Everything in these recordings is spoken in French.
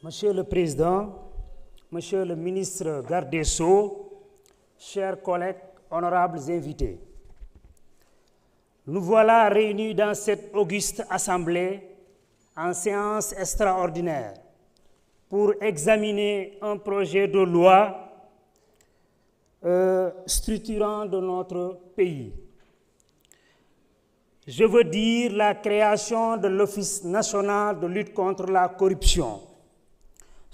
Monsieur le Président, Monsieur le ministre garde des Sceaux, chers collègues, honorables invités, nous voilà réunis dans cette auguste assemblée en séance extraordinaire pour examiner un projet de loi structurant de notre pays. Je veux dire la création de l'Office national de lutte contre la corruption.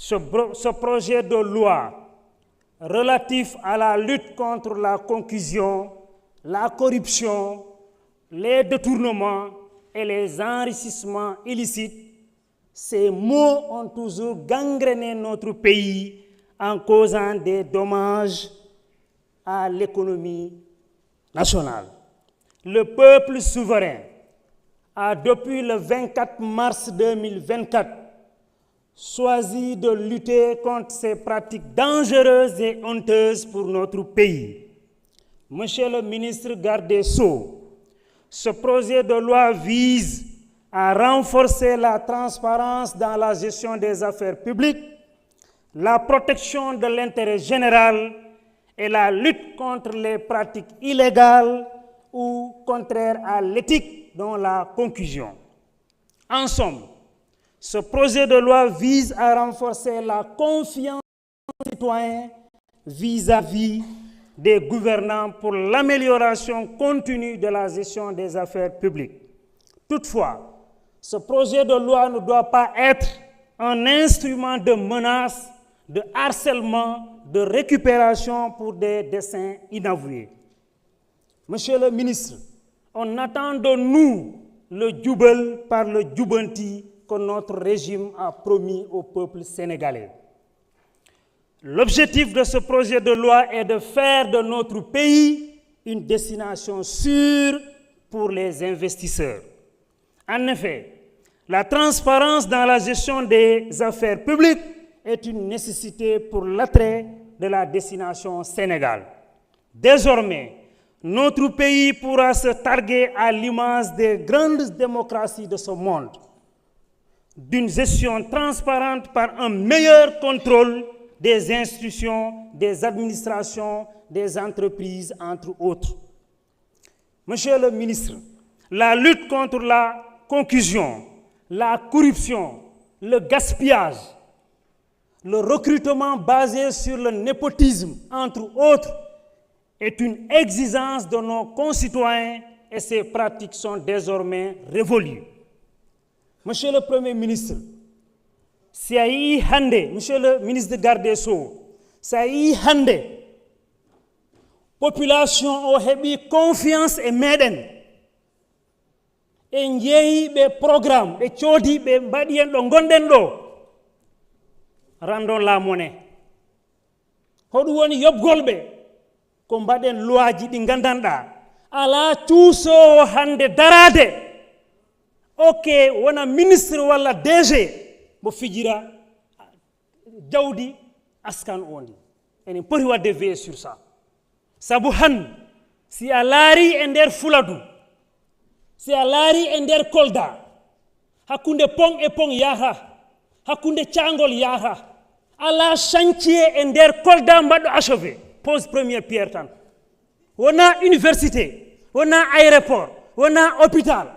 Ce projet de loi relatif à la lutte contre la concussion, la corruption, les détournements et les enrichissements illicites, ces mots ont toujours gangréné notre pays en causant des dommages à l'économie nationale. Le peuple souverain a, depuis le 24 mars 2024, choisi de lutter contre ces pratiques dangereuses et honteuses pour notre pays. Monsieur le ministre garde des Sceaux, ce projet de loi vise à renforcer la transparence dans la gestion des affaires publiques, la protection de l'intérêt général et la lutte contre les pratiques illégales ou contraires à l'éthique, dont la concussion. En somme, ce projet de loi vise à renforcer la confiance des citoyens vis-à-vis des gouvernants pour l'amélioration continue de la gestion des affaires publiques. Toutefois, ce projet de loi ne doit pas être un instrument de menace, de harcèlement, de récupération pour des desseins inavoués. Monsieur le ministre, on attend de nous le djoubel par le djoubanti que notre régime a promis au peuple sénégalais. L'objectif de ce projet de loi est de faire de notre pays une destination sûre pour les investisseurs. En effet, la transparence dans la gestion des affaires publiques est une nécessité pour l'attrait de la destination Sénégal. Désormais, notre pays pourra se targuer à l'image des grandes démocraties de ce monde d'une gestion transparente par un meilleur contrôle des institutions, des administrations, des entreprises, entre autres. Monsieur le ministre, la lutte contre la concussion, la corruption, le gaspillage, le recrutement basé sur le népotisme, entre autres, est une exigence de nos concitoyens et ces pratiques sont désormais révolues. Monsieur le Premier ministre, Monsieur le ministre de garde des Sceaux, population a confiance et meɗen en jeeyi ɓe programme ɓe coodi ɓe mbaɗi hen ɗo gonɗen ɗo rendons la monnaie. Hoɗum woni yobgol ɓe ko mbaɗen loi ji ɗi gandanɗa ala cuusowo hande darade ok wona ministre walla DG mo fijira jawdi askan ondi enen poti wadde veiller sur ça sabu han si a laari e nder Fuladu, si a laari e nder Kolda, hakkunde pont e pont yaha, hakkunde Thiangol yaha, ala chantier e nder Kolda mbaɗɗo achevé, pose première pierre tan. Wona université, wona aéroport, wona hôpital,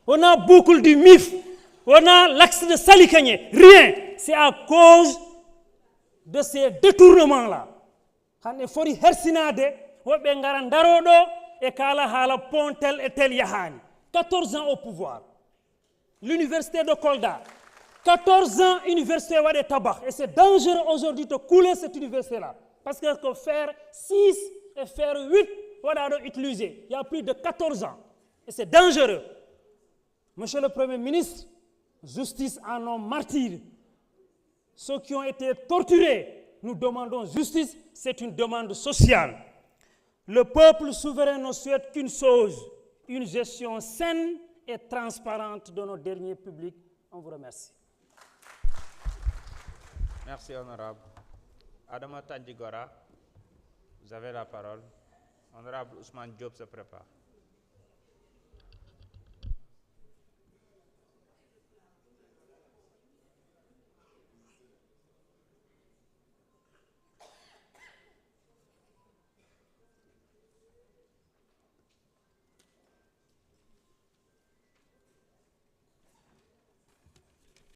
wona boucle du MIF, wona l'axe de Salikagné, rien. C'est à cause de ces détournements-là. Hande fori hersinade woɓe ngara daroɗo e kala hala pont tel et tel yahani. 14 ans au pouvoir. L'université de Kolda, 14 ans université waɗe tabakh. Et c'est dangereux aujourd'hui de couler cette université-là. Parce que faire 6 et faire 8, voilà, utiliser. Il y a plus de 14 ans. Et c'est dangereux. Monsieur le Premier ministre, justice à nos martyrs. Ceux qui ont été torturés, nous demandons justice, c'est une demande sociale. Le peuple souverain ne souhaite qu'une chose, une gestion saine et transparente de nos derniers publics. On vous remercie. Merci, honorable. Adama Tandjigora, vous avez la parole. Honorable Ousmane Diop se prépare.